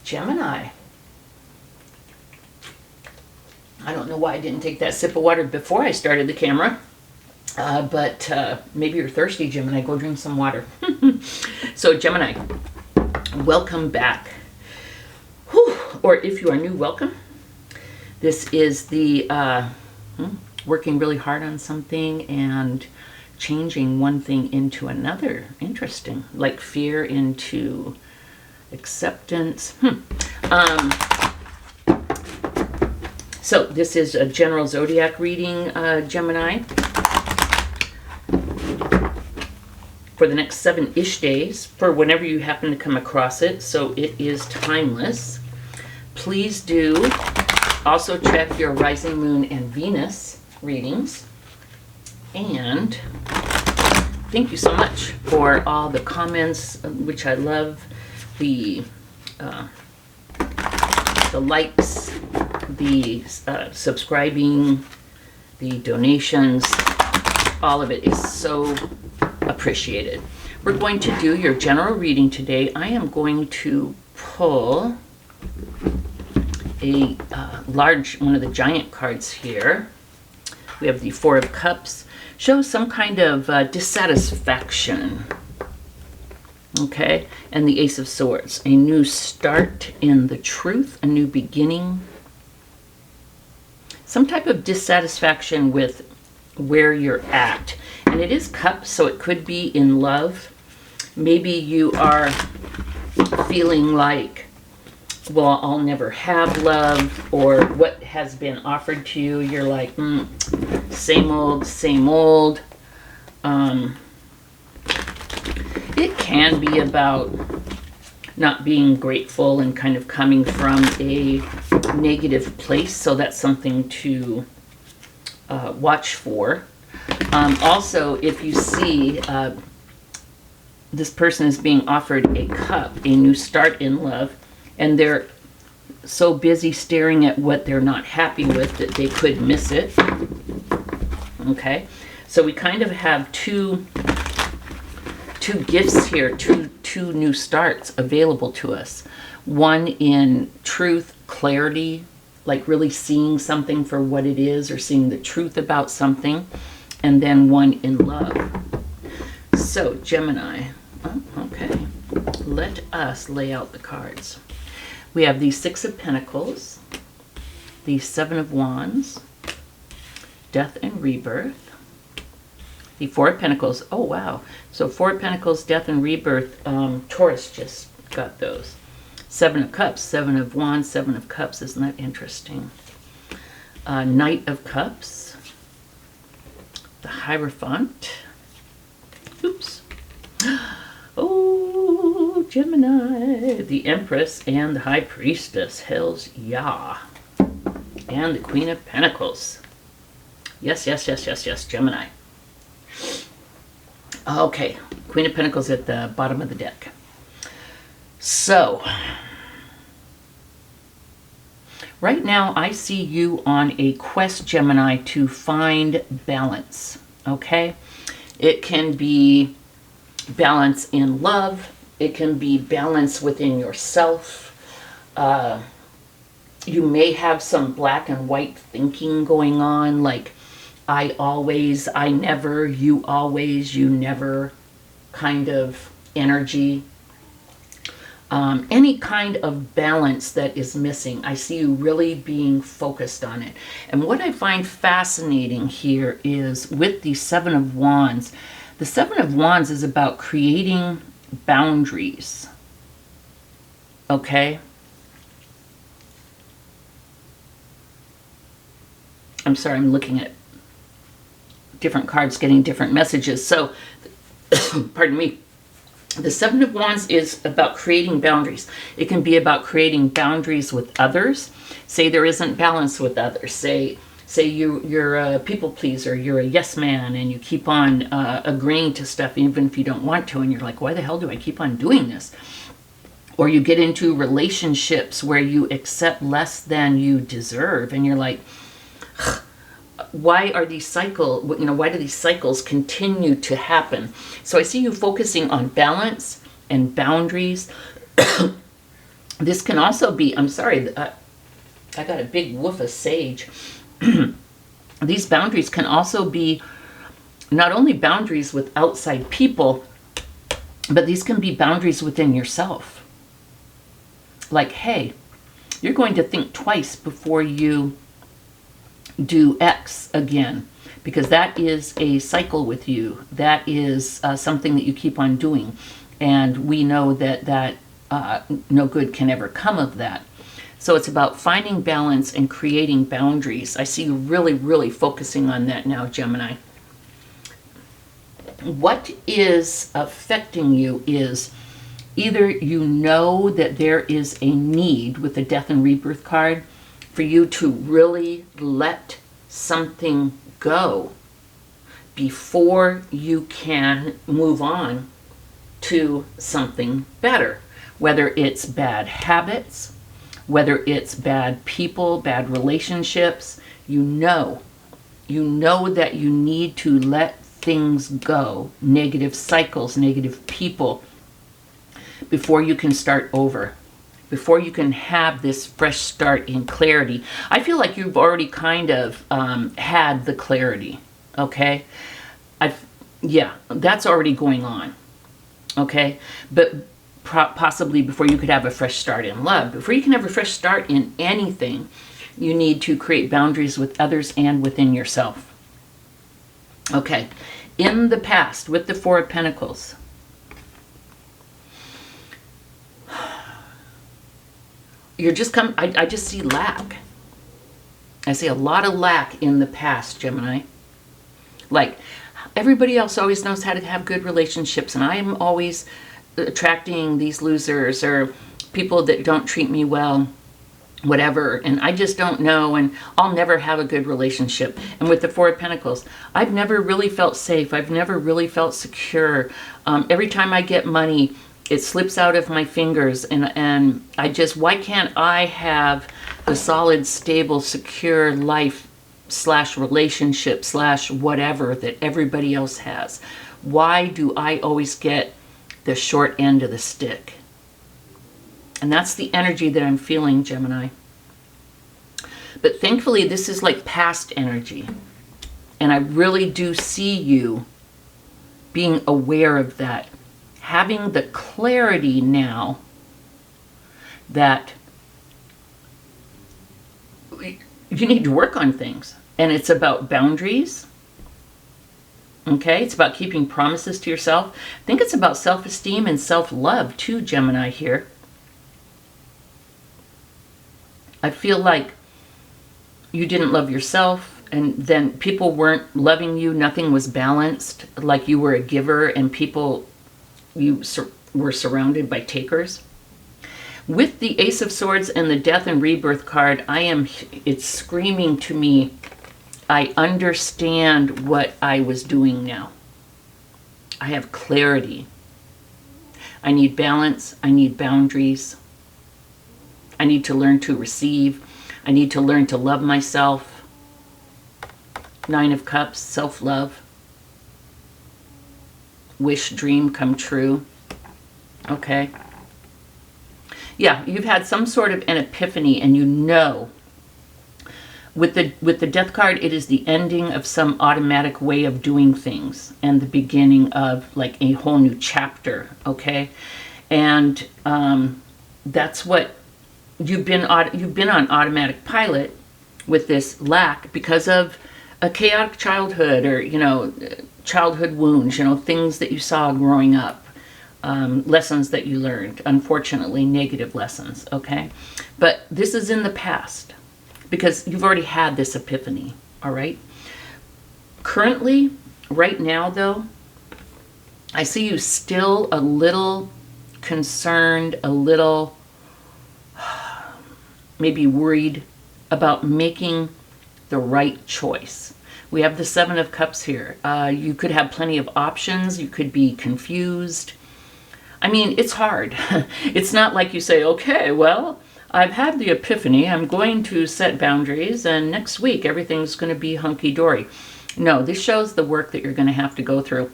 Gemini. I don't know why I didn't take that sip of water before I started the camera. But maybe you're thirsty, Gemini. Go drink some water. So, Gemini, welcome back. Whew. Or if you are new, welcome. This is the working really hard on something and changing one thing into another. Interesting. Like fear into acceptance. So this is a general zodiac reading, Gemini, for the next 7-ish days, for whenever you happen to come across it. So it is timeless. Please do also check your rising moon and Venus readings. And thank you so much for all the comments, which I love, the likes, the subscribing, the donations. All of it is so appreciated. We're going to do your general reading today. I am going to pull a one of the giant cards here. We have the Four of Cups. Shows some kind of dissatisfaction. Okay, and the Ace of Swords. A new start in the truth, a new beginning. Some type of dissatisfaction with where you're at. And it is cups, so it could be in love. Maybe you are feeling like, well, I'll never have love, or what has been offered to you, you're like, same old, same old. It can be about not being grateful and kind of coming from a negative place, so that's something to watch for. Also, if you see this person is being offered a cup, a new start in love, and they're so busy staring at what they're not happy with that they could miss it. Okay, so we kind of have two gifts here, two new starts available to us. One in truth, clarity, like really seeing something for what it is, or seeing the truth about something, and then one in love. So, Gemini, okay, let us lay out the cards. We have the Six of Pentacles, the Seven of Wands, Death and Rebirth, the Four of Pentacles. Oh, wow. So Four of Pentacles, Death and Rebirth. Taurus just got those. Seven of Cups, Seven of Wands, Seven of Cups. Isn't that interesting? Knight of Cups, the Hierophant. Oops. Oh, Gemini. The Empress and the High Priestess. Hells yeah. And the Queen of Pentacles. Yes, yes, yes, yes, yes, Gemini. Okay, Queen of Pentacles at the bottom of the deck. So, right now I see you on a quest, Gemini, to find balance, okay? It can be balance in love. It can be balance within yourself. You may have some black and white thinking going on, like I always, I never, you always, you never kind of energy. Any kind of balance that is missing. I see you really being focused on it. And what I find fascinating here is with the Seven of Wands. The Seven of Wands is about creating boundaries. Okay? I'm sorry, I'm looking at different cards, getting different messages. So, pardon me. The Seven of Wands is about creating boundaries. It can be about creating boundaries with others. Say there isn't balance with others. Say you're a people pleaser, you're a yes man, and you keep on agreeing to stuff even if you don't want to, and you're like, why the hell do I keep on doing this? Or you get into relationships where you accept less than you deserve, and you're like, why are these cycles, why do these cycles continue to happen? So I see you focusing on balance and boundaries. This can also be, I'm sorry, I got a big woof of sage. These boundaries can also be not only boundaries with outside people, but these can be boundaries within yourself. Like, hey, you're going to think twice before you do X again, because that is a cycle with you. That is something that you keep on doing. And we know that no good can ever come of that. So it's about finding balance and creating boundaries. I see you really, really focusing on that now, Gemini. What is affecting you is either you know that there is a need with the Death and Rebirth card for you to really let something go before you can move on to something better, whether it's bad habits, whether it's bad people, bad relationships. You know that you need to let things go, negative cycles, negative people, before you can start over, before you can have this fresh start in clarity. I feel like you've already kind of had the clarity, okay? Yeah, that's already going on, okay? But possibly before you could have a fresh start in love, before you can have a fresh start in anything, you need to create boundaries with others and within yourself. Okay, in the past, with the Four of Pentacles, you're just I just see lack. I see a lot of lack in the past, Gemini. Like, everybody else always knows how to have good relationships, and I am always attracting these losers or people that don't treat me well, whatever, and I just don't know, and I'll never have a good relationship. And with the Four of Pentacles, I've never really felt safe. I've never really felt secure. Every time I get money, it slips out of my fingers, and I just, why can't I have the solid, stable, secure life / relationship / whatever that everybody else has? Why do I always get the short end of the stick? And that's the energy that I'm feeling, Gemini. But thankfully, this is like past energy. And I really do see you being aware of that. Having the clarity now that you need to work on things. And it's about boundaries. Okay? It's about keeping promises to yourself. I think it's about self-esteem and self-love too, Gemini, here. I feel like you didn't love yourself, and then people weren't loving you. Nothing was balanced. Like you were a giver, and you were surrounded by takers. With the Ace of Swords and the Death and Rebirth card, it's screaming to me, I understand what I was doing now. I have clarity. I need balance. I need boundaries. I need to learn to receive. I need to learn to love myself. Nine of Cups, self-love. Wish, dream, come true. Okay. Yeah, you've had some sort of an epiphany, and you know. With the Death card, it is the ending of some automatic way of doing things and the beginning of like a whole new chapter, okay? And that's what you've been on automatic pilot with this lack because of a chaotic childhood, or childhood wounds, things that you saw growing up, lessons that you learned, unfortunately negative lessons, okay? But this is in the past because you've already had this epiphany, all right? Currently, right now though, I see you still a little concerned, a little maybe worried about making the right choice. We have the Seven of Cups here. You could have plenty of options. You could be confused. I mean, it's hard. It's not like you say, okay, well, I've had the epiphany. I'm going to set boundaries, and next week everything's going to be hunky-dory. No, this shows the work that you're going to have to go through.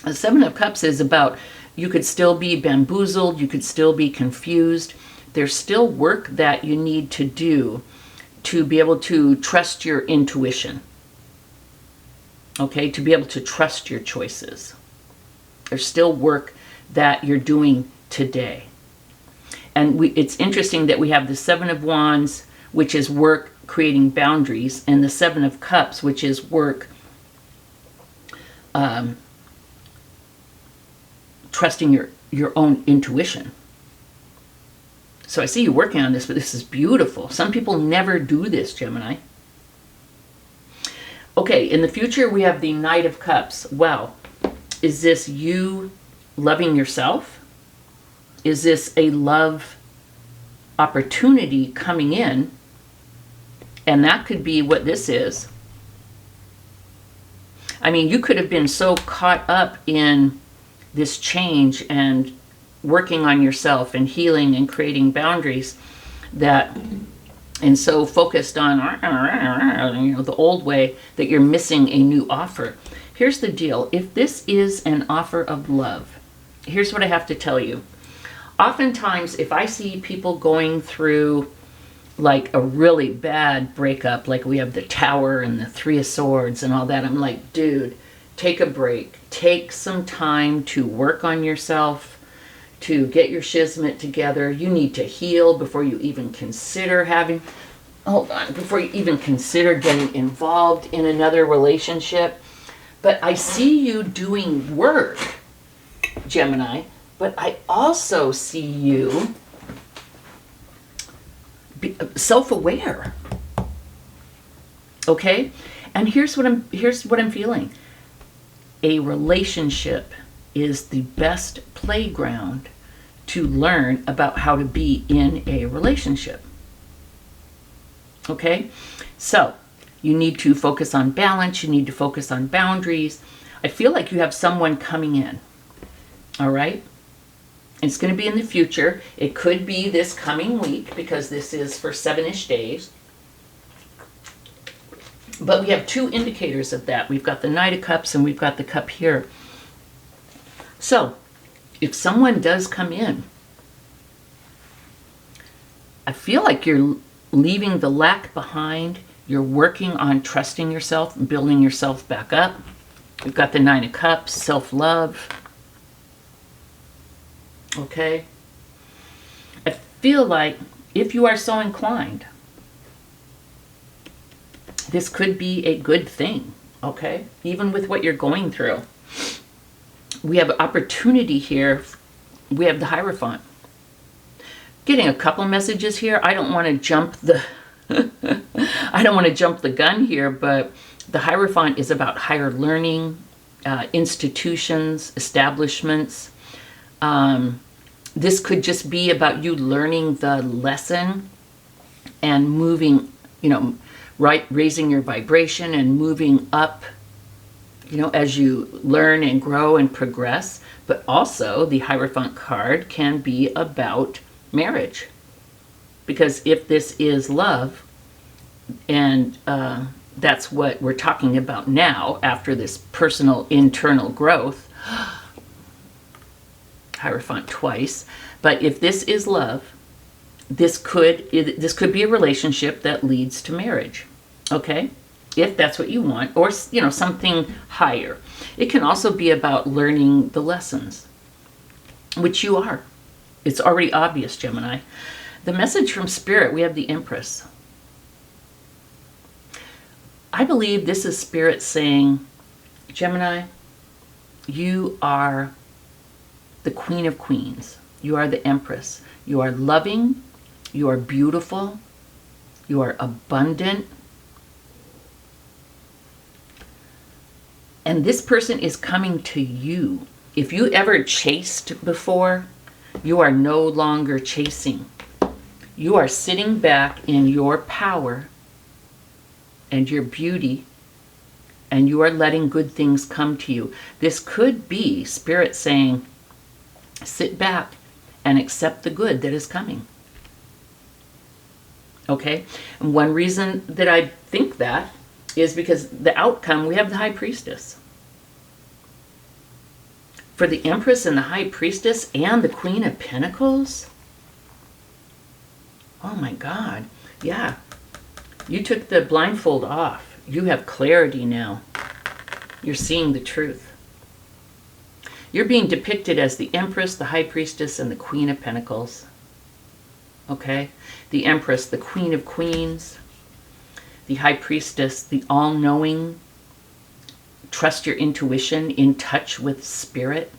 The Seven of Cups is about, you could still be bamboozled. You could still be confused. There's still work that you need to do to be able to trust your intuition. Okay, to be able to trust your choices. There's still work that you're doing today. And it's interesting that we have the Seven of Wands, which is work creating boundaries, and the Seven of Cups, which is work trusting your own intuition. So I see you working on this, but this is beautiful. Some people never do this, Gemini. Okay, in the future we have the Knight of Cups. Well, is this you loving yourself? Is this a love opportunity coming in? And that could be what this is. I mean, you could have been so caught up in this change and working on yourself and healing and creating boundaries that, and so focused on the old way, that you're missing a new offer. Here's the deal. If this is an offer of love, here's what I have to tell you. Oftentimes, if I see people going through like a really bad breakup, like we have the Tower and the Three of Swords and all that, I'm like, dude, take a break. Take some time to work on yourself, to get your shizmet together. You need to heal before you even consider before you even consider getting involved in another relationship. But I see you doing work, Gemini, but I also see you self-aware. Okay? And here's what I'm feeling. A relationship is the best playground to learn about how to be in a relationship. Okay? So, you need to focus on balance. You need to focus on boundaries. I feel like you have someone coming in. All right? It's going to be in the future. It could be this coming week because this is for 7-ish days. But we have two indicators of that. We've got the Knight of Cups and we've got the Cup here. So, if someone does come in, I feel like you're leaving the lack behind. You're working on trusting yourself and building yourself back up. We've got the Nine of Cups, self-love. Okay? I feel like if you are so inclined, this could be a good thing, okay? Even with what you're going through. We have opportunity here. We have the Hierophant. Getting a couple messages here. I don't want to jump the I don't want to jump the gun here, but the Hierophant is about higher learning, institutions, establishments. This could just be about you learning the lesson and moving, raising your vibration and moving up, as you learn and grow and progress. But also the Hierophant card can be about marriage. Because if this is love, and that's what we're talking about now after this personal internal growth, Hierophant twice, but if this is love, this could be a relationship that leads to marriage, okay? If that's what you want, or something higher. It can also be about learning the lessons, which you are. It's already obvious, Gemini. The message from Spirit, we have the Empress. I believe this is Spirit saying, Gemini, you are the Queen of Queens. You are the Empress. You are loving. You are beautiful. You are abundant. And this person is coming to you. If you ever chased before, you are no longer chasing. You are sitting back in your power and your beauty, and you are letting good things come to you. This could be Spirit saying, sit back and accept the good that is coming. Okay? And one reason that I think that is because the outcome, we have the High Priestess. For the Empress and the High Priestess and the Queen of Pentacles, Oh my God. Yeah. You took the blindfold off. You have clarity now. You're seeing the truth. You're being depicted as the Empress, the High Priestess, and the Queen of Pentacles. Okay? The Empress, the Queen of Queens. The High Priestess, the all-knowing. Trust your intuition, in touch with spirit.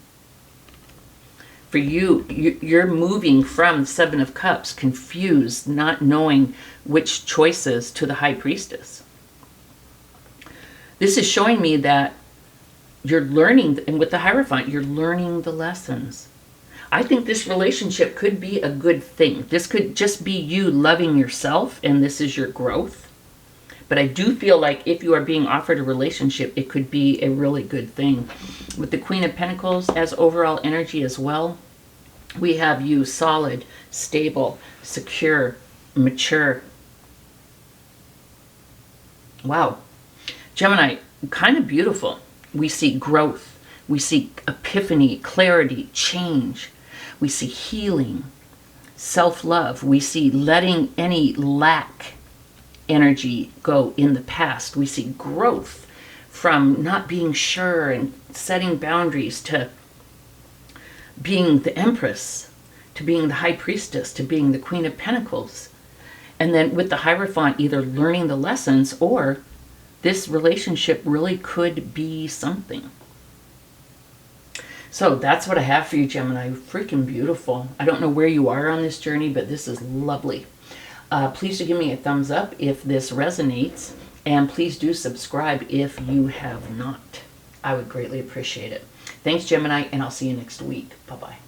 For you, you're moving from Seven of Cups, confused, not knowing which choices, to the High Priestess. This is showing me that you're learning, and with the Hierophant, you're learning the lessons. I think this relationship could be a good thing. This could just be you loving yourself, and this is your growth. But I do feel like if you are being offered a relationship, it could be a really good thing. With the Queen of Pentacles as overall energy as well, we have you solid, stable, secure, mature. Wow. Gemini, kind of beautiful. We see growth. We see epiphany, clarity, change. We see healing, self-love. We see letting any lack energy go in the past. We see growth from not being sure and setting boundaries to being the Empress, to being the High Priestess, to being the Queen of Pentacles. And then with the Hierophant, either learning the lessons, or this relationship really could be something. So that's what I have for you, Gemini. Freaking beautiful. I don't know where you are on this journey, but this is lovely. Please do give me a thumbs up if this resonates, and please do subscribe if you have not. I would greatly appreciate it. Thanks, Gemini, and I'll see you next week. Bye-bye.